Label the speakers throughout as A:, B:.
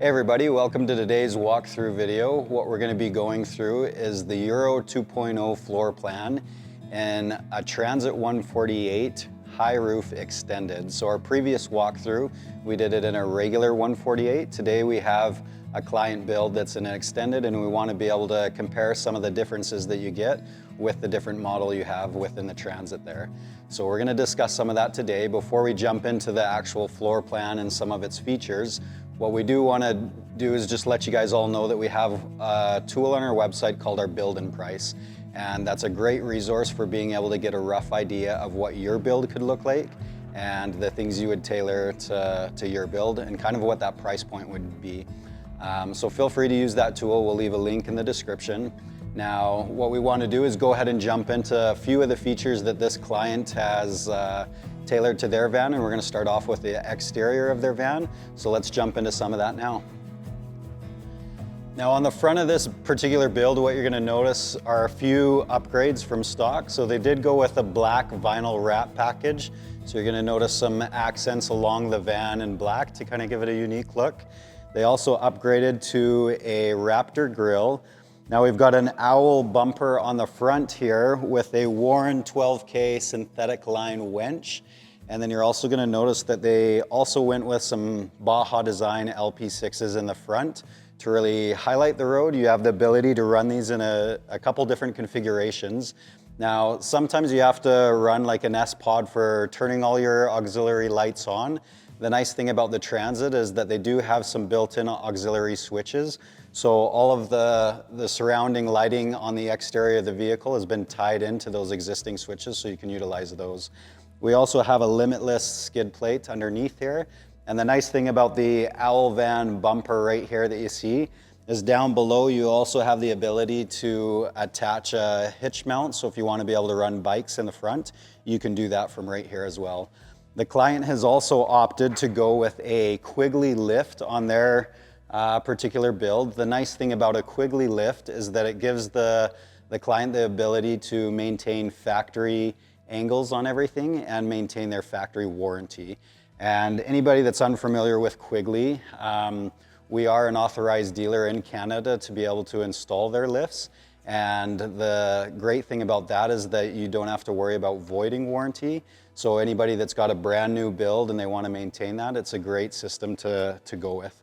A: Hey everybody, welcome to today's walkthrough video. What we're going to be going through is the Euro 2.0 floor plan in a Transit 148 high roof extended. So our previous walkthrough, we did it in a regular 148. Today we have a client build that's in an extended, and we want to be able to compare some of the differences that you get with the different model you have within the Transit there. So we're going to discuss some of that today. Before we jump into the actual floor plan and some of its features, what we do want to do is just let you guys all know that we have a tool on our website called our Build and Price. And that's a great resource for being able to get a rough idea of what your build could look like and the things you would tailor to your build and kind of what that price point would be. So feel free to use that tool. We'll leave a link in the description. Now, what we want to do is go ahead and jump into a few of the features that this client has tailored to their van, and we're going to start off with the exterior of their van. So let's jump into some of that now. Now on the front of this particular build, what you're going to notice are a few upgrades from stock. So they did go with a black vinyl wrap package. So you're going to notice some accents along the van in black to kind of give it a unique look. They also upgraded to a Raptor grille. Now we've got an owl bumper on the front here with a Warren 12K synthetic line wench. And then you're also going to notice that they also went with some Baja Design LP6s in the front to really highlight the road. You have the ability to run these in a couple different configurations. Now, sometimes you have to run like an S-Pod for turning all your auxiliary lights on. The nice thing about the Transit is that they do have some built-in auxiliary switches. So all of the surrounding lighting on the exterior of the vehicle has been tied into those existing switches, so you can utilize those. We also have a limitless skid plate underneath here. And the nice thing about the Owl Van bumper right here that you see is down below you also have the ability to attach a hitch mount. So if you want to be able to run bikes in the front, you can do that from right here as well. The client has also opted to go with a Quigley lift on their particular build. The nice thing about a Quigley lift is that it gives the client the ability to maintain factory angles on everything and maintain their factory warranty. And anybody that's unfamiliar with Quigley, we are an authorized dealer in Canada to be able to install their lifts. And the great thing about that is that you don't have to worry about voiding warranty. So anybody that's got a brand new build and they want to maintain that, it's a great system to go with.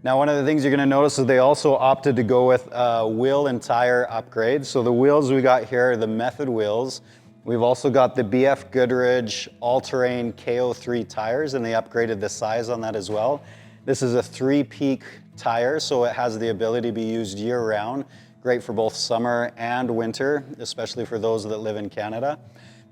A: Now, one of the things you're going to notice is they also opted to go with a wheel and tire upgrade. So the wheels we got here are the Method wheels. We've also got the BF Goodrich all-terrain KO3 tires, and they upgraded the size on that as well. This is a 3-peak tire, so it has the ability to be used year-round. Great for both summer and winter, especially for those that live in Canada.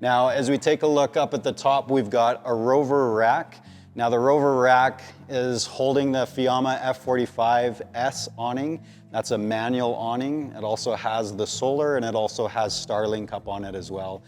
A: Now, as we take a look up at the top, we've got a Rover rack. Now, the Rover rack is holding the Fiamma F45S awning. That's a manual awning. It also has the solar, and it also has Starlink up on it as well.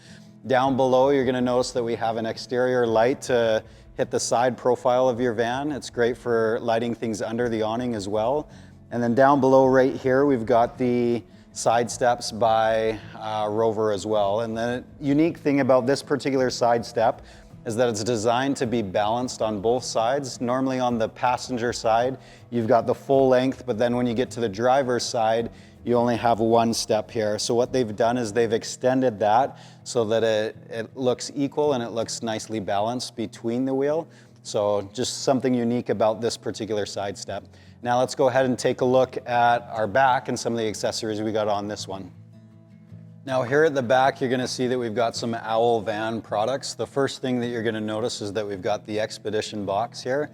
A: Down below, you're going to notice that we have an exterior light to hit the side profile of your van. It's great for lighting things under the awning as well. And then down below right here, we've got the side steps by Rover as well. And the unique thing about this particular side step is that it's designed to be balanced on both sides. Normally on the passenger side, you've got the full length, but then when you get to the driver's side, you only have one step here. So what they've done is they've extended that so that it looks equal and it looks nicely balanced between the wheel. So just something unique about this particular side step. Now let's go ahead and take a look at our back and some of the accessories we got on this one. Now here at the back, you're going to see that we've got some Owl Van products. The first thing that you're going to notice is that we've got the Expedition box here.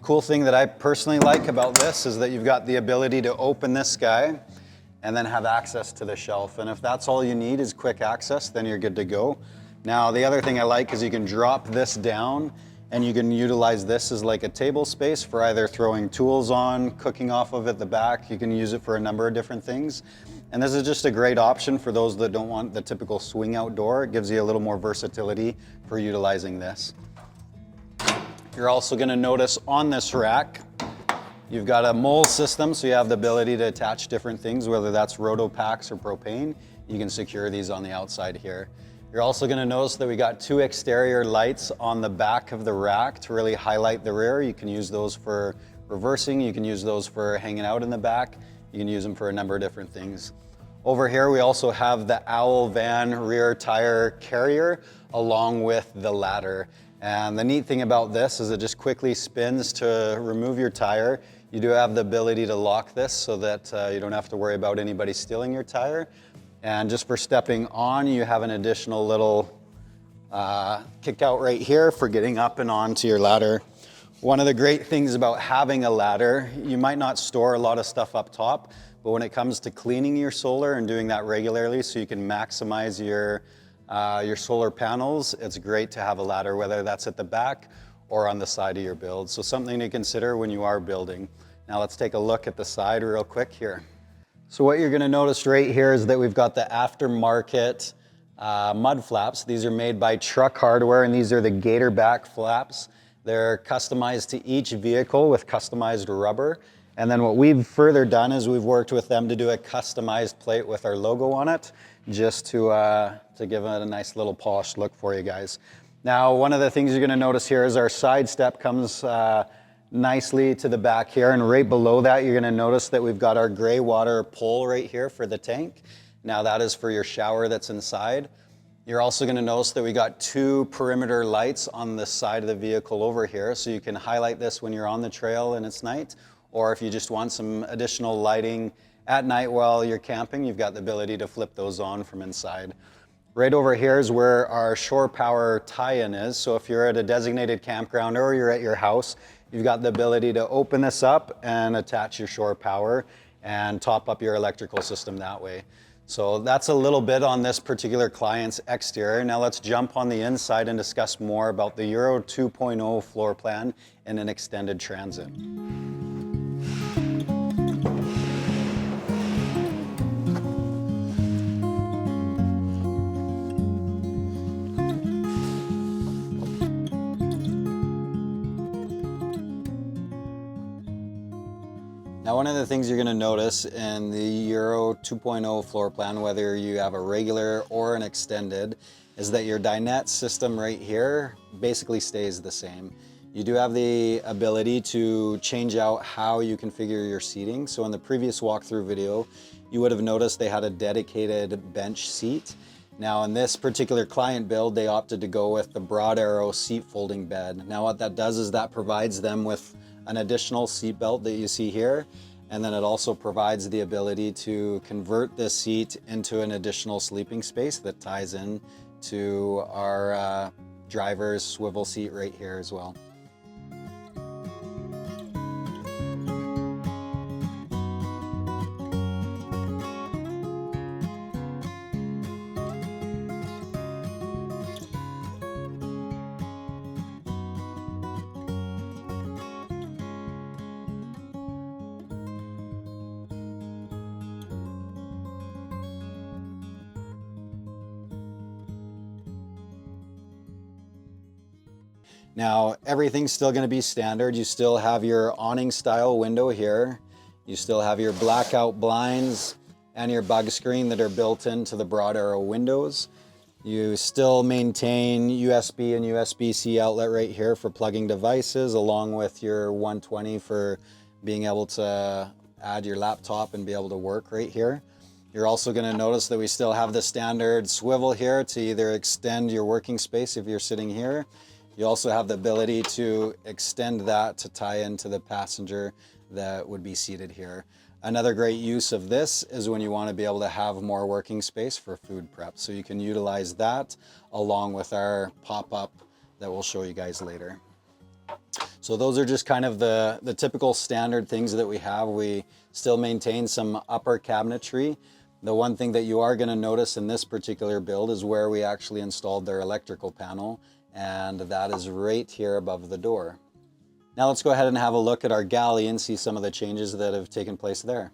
A: Cool thing that I personally like about this is that you've got the ability to open this guy and then have access to the shelf. And if that's all you need is quick access, then you're good to go. Now the other thing I like is you can drop this down and you can utilize this as like a table space for either throwing tools on, cooking off of at the back. You can use it for a number of different things. And this is just a great option for those that don't want the typical swing out door. It gives you a little more versatility for utilizing this. You're also going to notice on this rack, you've got a mole system, so you have the ability to attach different things, whether that's roto packs or propane. You can secure these on the outside here. You're also going to notice that we got 2 exterior lights on the back of the rack to really highlight the rear. You can use those for reversing. You can use those for hanging out in the back. You can use them for a number of different things. Over here, we also have the Owl Van rear tire carrier along with the ladder. And the neat thing about this is it just quickly spins to remove your tire. You do have the ability to lock this so that you don't have to worry about anybody stealing your tire. And just for stepping on, you have an additional little kick out right here for getting up and onto your ladder. One of the great things about having a ladder, you might not store a lot of stuff up top, but when it comes to cleaning your solar and doing that regularly so you can maximize your solar panels, it's great to have a ladder, whether that's at the back or on the side of your build. So something to consider when you are building. Now let's take a look at the side real quick here. So what you're gonna notice right here is that we've got the aftermarket mud flaps. These are made by Truck Hardware, and these are the gator back flaps. They're customized to each vehicle with customized rubber. And then what we've further done is we've worked with them to do a customized plate with our logo on it, just to give it a nice little polished look for you guys. Now, one of the things you're gonna notice here is our side step comes nicely to the back here, and right below that, you're gonna notice that we've got our gray water pole right here for the tank. Now that is for your shower that's inside. You're also gonna notice that we got 2 perimeter lights on the side of the vehicle over here, so you can highlight this when you're on the trail and it's night, or if you just want some additional lighting at night while you're camping, you've got the ability to flip those on from inside. Right over here is where our shore power tie-in is. So if you're at a designated campground or you're at your house, you've got the ability to open this up and attach your shore power and top up your electrical system that way. So that's a little bit on this particular client's exterior. Now let's jump on the inside and discuss more about the Euro 2.0 floor plan in an extended transit. Now, one of the things you're going to notice in the Euro 2.0 floor plan, whether you have a regular or an extended, is that your dinette system right here basically stays the same. You do have the ability to change out how you configure your seating. So in the previous walkthrough video, you would have noticed they had a dedicated bench seat. Now in this particular client build, they opted to go with the Broad Arrow seat folding bed. Now what that does is that provides them with an additional seat belt that you see here, and then it also provides the ability to convert this seat into an additional sleeping space that ties in to our driver's swivel seat right here as well. Now, everything's still going to be standard. You still have your awning style window here. You still have your blackout blinds and your bug screen that are built into the Broad Arrow windows. You still maintain USB and USB-C outlet right here for plugging devices, along with your 120 for being able to add your laptop and be able to work right here. You're also going to notice that we still have the standard swivel here to either extend your working space if you're sitting here. You also have the ability to extend that to tie into the passenger that would be seated here. Another great use of this is when you want to be able to have more working space for food prep. So you can utilize that along with our pop-up that we'll show you guys later. So those are just kind of the typical standard things that we have. We still maintain some upper cabinetry. The one thing that you are going to notice in this particular build is where we actually installed their electrical panel, and that is right here above the door. Now let's go ahead and have a look at our galley and see some of the changes that have taken place there.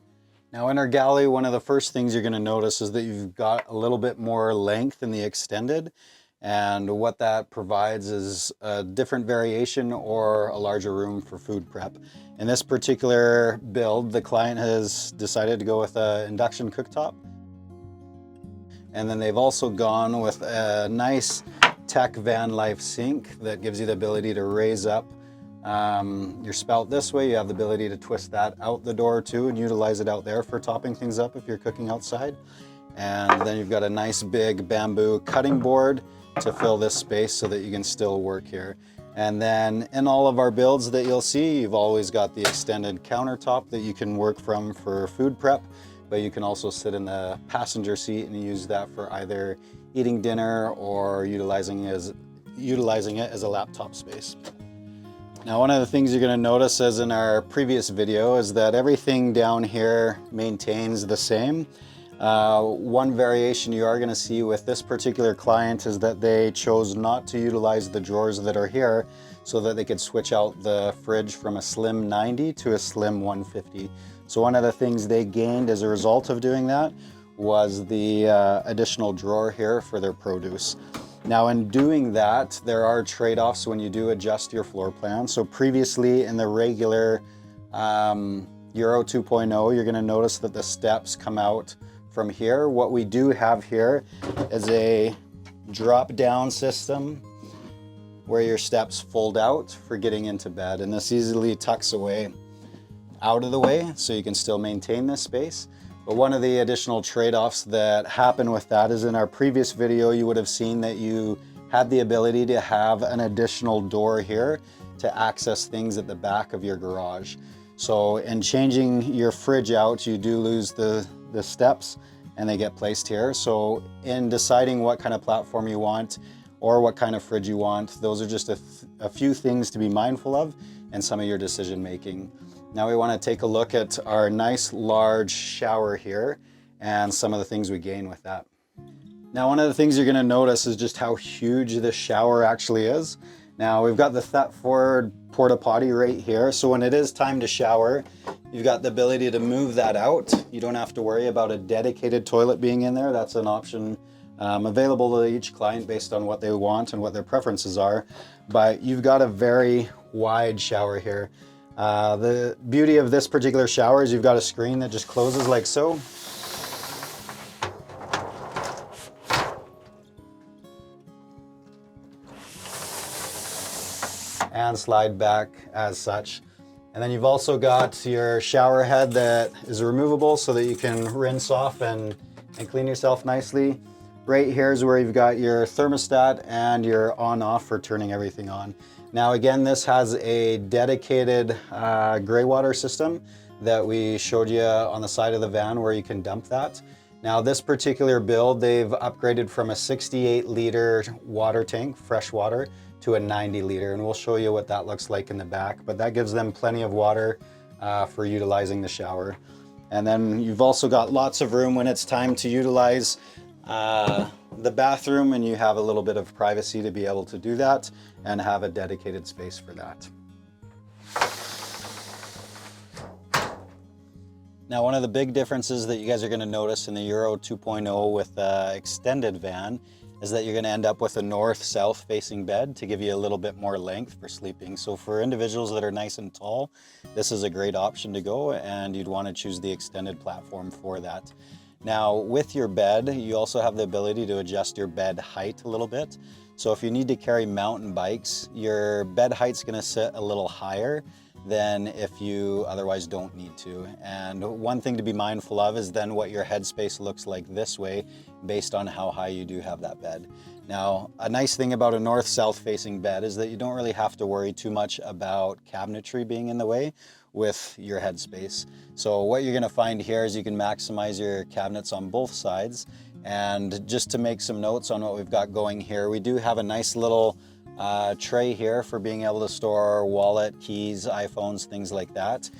A: Now in our galley, one of the first things you're going to notice is that you've got a little bit more length in the extended, and what that provides is a different variation or a larger room for food prep. In this particular build, the client has decided to go with an induction cooktop, and then they've also gone with a nice tech van life sink that gives you the ability to raise up your spout this way. You have the ability to twist that out the door too and utilize it out there for topping things up if you're cooking outside. And then you've got a nice big bamboo cutting board to fill this space so that you can still work here. And then in all of our builds that you'll see, you've always got the extended countertop that you can work from for food prep, but you can also sit in the passenger seat and use that for either eating dinner or utilizing it as a laptop space. Now, one of the things you're going to notice, as in our previous video, is that everything down here maintains the same. One variation you are going to see with this particular client is that they chose not to utilize the drawers that are here so that they could switch out the fridge from a slim 90 to a slim 150. So one of the things they gained as a result of doing that was the additional drawer here for their produce. Now, in doing that, there are trade-offs when you do adjust your floor plan. So previously in the regular Euro 2.0, you're going to notice that the steps come out from here. What we do have here is a drop-down system where your steps fold out for getting into bed, and this easily tucks away out of the way so you can still maintain this space. But one of the additional trade-offs that happen with that is, in our previous video, you would have seen that you had the ability to have an additional door here to access things at the back of your garage. So in changing your fridge out, you do lose the steps and they get placed here. So in deciding what kind of platform you want or what kind of fridge you want, those are just a few things to be mindful of in some of your decision making. Now we want to take a look at our nice large shower here and some of the things we gain with that. Now, one of the things you're going to notice is just how huge this shower actually is. Now we've got the Thetford porta potty right here. So when it is time to shower, you've got the ability to move that out. You don't have to worry about a dedicated toilet being in there. That's an option available to each client based on what they want and what their preferences are. But you've got a very wide shower here. The beauty of this particular shower is you've got a screen that just closes like so. And slide back as such. And then you've also got your shower head that is removable so that you can rinse off and clean yourself nicely. Right here is where you've got your thermostat and your on-off for turning everything on. Now again, this has a dedicated gray water system that we showed you on the side of the van where you can dump that. Now this particular build, they've upgraded from a 68 liter water tank, fresh water, to a 90 liter, and we'll show you what that looks like in the back, but that gives them plenty of water for utilizing the shower. And then you've also got lots of room when it's time to utilize the bathroom, and you have a little bit of privacy to be able to do that and have a dedicated space for that. Now, one of the big differences that you guys are going to notice in the Euro 2.0 with the extended van is that you're going to end up with a north-south facing bed to give you a little bit more length for sleeping. So for individuals that are nice and tall, this is a great option to go, and you'd want to choose the extended platform for that. Now with your bed, you also have the ability to adjust your bed height a little bit. So if you need to carry mountain bikes, your bed height's going to sit a little higher than if you otherwise don't need to. And one thing to be mindful of is then what your headspace looks like this way based on how high you do have that bed. Now, a nice thing about a north-south facing bed is that you don't really have to worry too much about cabinetry being in the way with your headspace. So what you're going to find here is you can maximize your cabinets on both sides. And just to make some notes on what we've got going here, we do have a nice little tray here for being able to store wallet, keys, iPhones, things like that.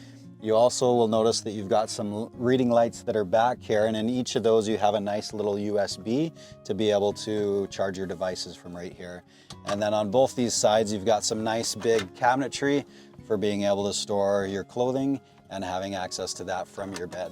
A: You also will notice that you've got some reading lights that are back here, and in each of those you have a nice little USB to be able to charge your devices from right here. And then on both these sides you've got some nice big cabinetry for being able to store your clothing and having access to that from your bed.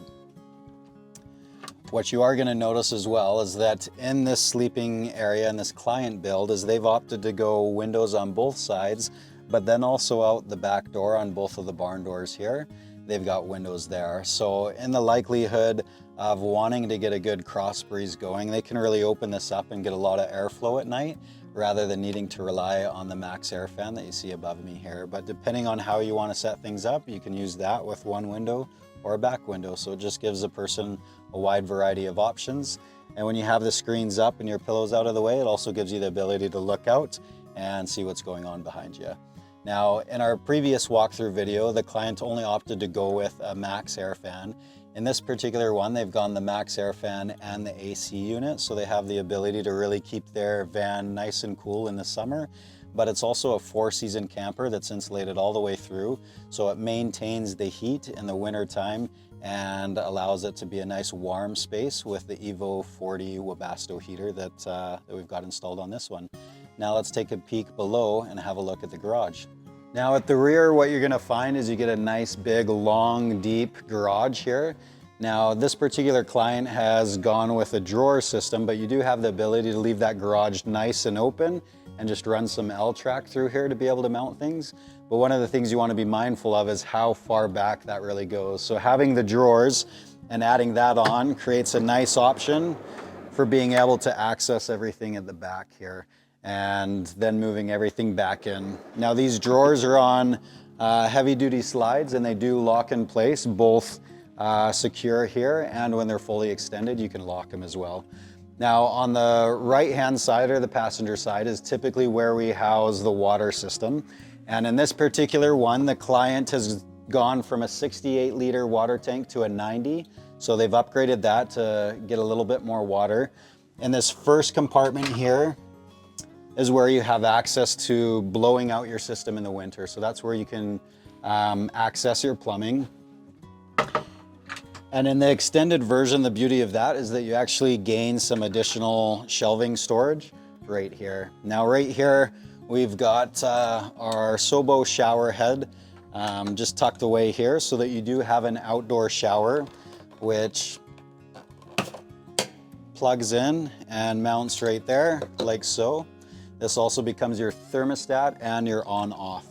A: What you are going to notice as well is that in this sleeping area, in this client build, is they've opted to go windows on both sides, but then also out the back door on both of the barn doors here, they've got windows there. So in the likelihood of wanting to get a good cross breeze going, they can really open this up and get a lot of airflow at night, rather than needing to rely on the max air fan that you see above me here. But depending on how you want to set things up, you can use that with one window or a back window. So it just gives a person a wide variety of options. And when you have the screens up and your pillows out of the way, it also gives you the ability to look out and see what's going on behind you. Now, in our previous walkthrough video, the client only opted to go with a max air fan. In this particular one, they've gone the max air fan and the AC unit, so they have the ability to really keep their van nice and cool in the summer. But it's also a 4-season camper that's insulated all the way through, so it maintains the heat in the winter time and allows it to be a nice warm space with the Evo 40 Webasto heater that we've got installed on this one. Now let's take a peek below and have a look at the garage. Now at the rear, what you're gonna find is you get a nice big, long, deep garage here. Now this particular client has gone with a drawer system, but you do have the ability to leave that garage nice and open and just run some L-track through here to be able to mount things. But one of the things you want to be mindful of is how far back that really goes. So having the drawers and adding that on creates a nice option for being able to access everything at the back here and then moving everything back in. Now these drawers are on heavy duty slides and they do lock in place, both secure here, and when they're fully extended, you can lock them as well. Now on the right-hand side or the passenger side is typically where we house the water system. And in this particular one, the client has gone from a 68-liter water tank to a 90. So they've upgraded that to get a little bit more water. In this first compartment here is where you have access to blowing out your system in the winter. So that's where you can access your plumbing. And in the extended version, the beauty of that is that you actually gain some additional shelving storage right here. Now right here, we've got our Sobo shower head just tucked away here so that you do have an outdoor shower, which plugs in and mounts right there like so. This also becomes your thermostat and your on-off.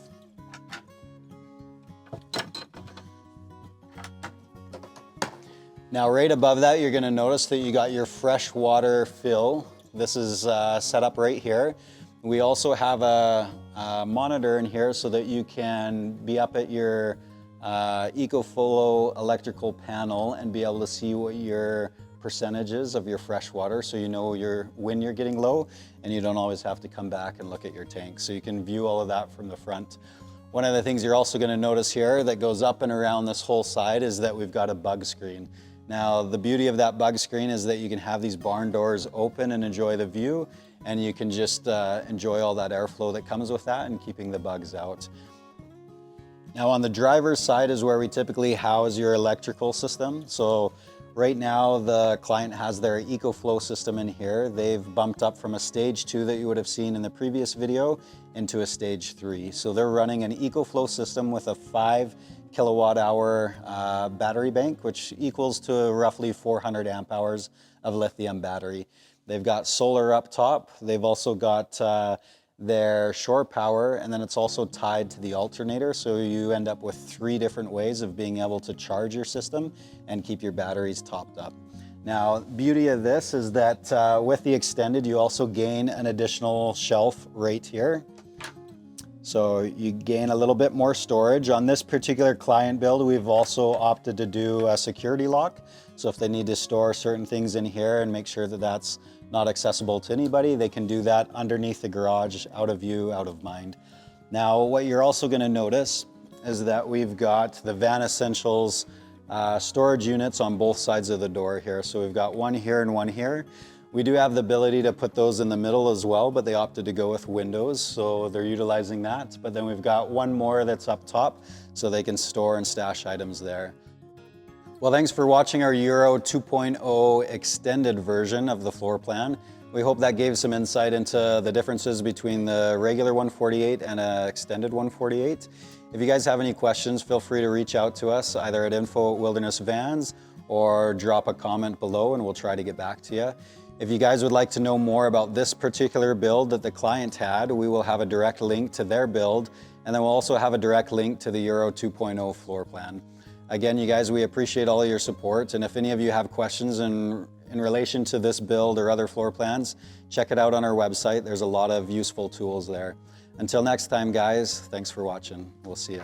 A: Now right above that, you're gonna notice that you got your fresh water fill. This is set up right here. We also have a monitor in here so that you can be up at your EcoFlow electrical panel and be able to see what your percentages of your fresh water, so you know when you're getting low, and you don't always have to come back and look at your tank. So you can view all of that from the front. One of the things you're also going to notice here that goes up and around this whole side is that we've got a bug screen. Now the beauty of that bug screen is that you can have these barn doors open and enjoy the view, and you can just enjoy all that airflow that comes with that and keeping the bugs out. Now on the driver's side is where we typically house your electrical system. So right now the client has their EcoFlow system in here. They've bumped up from a stage 2 that you would have seen in the previous video into a stage 3. So they're running an EcoFlow system with a 5 kilowatt hour battery bank, which equals to roughly 400 amp hours of lithium battery. They've got solar up top. They've also got their shore power, and then it's also tied to the alternator, so you end up with 3 different ways of being able to charge your system and keep your batteries topped up. Now, beauty of this is that with the extended, you also gain an additional shelf right here. So you gain a little bit more storage. On this particular client build, we've also opted to do a security lock. So if they need to store certain things in here and make sure that that's not accessible to anybody, they can do that underneath the garage, out of view, out of mind. Now, what you're also gonna notice is that we've got the Van Essentials storage units on both sides of the door here. So we've got one here and one here. We do have the ability to put those in the middle as well, but they opted to go with windows, so they're utilizing that. But then we've got one more that's up top, so they can store and stash items there. Well, thanks for watching our Euro 2.0 extended version of the floor plan. We hope that gave some insight into the differences between the regular 148 and an extended 148. If you guys have any questions, feel free to reach out to us either at info@wildernessvans or drop a comment below and we'll try to get back to you. If you guys would like to know more about this particular build that the client had, we will have a direct link to their build, and then we'll also have a direct link to the Euro 2.0 floor plan. Again, you guys, we appreciate all of your support, and if any of you have questions in in relation to this build or other floor plans, check it out on our website. There's a lot of useful tools there. Until next time, guys, thanks for watching. We'll see you.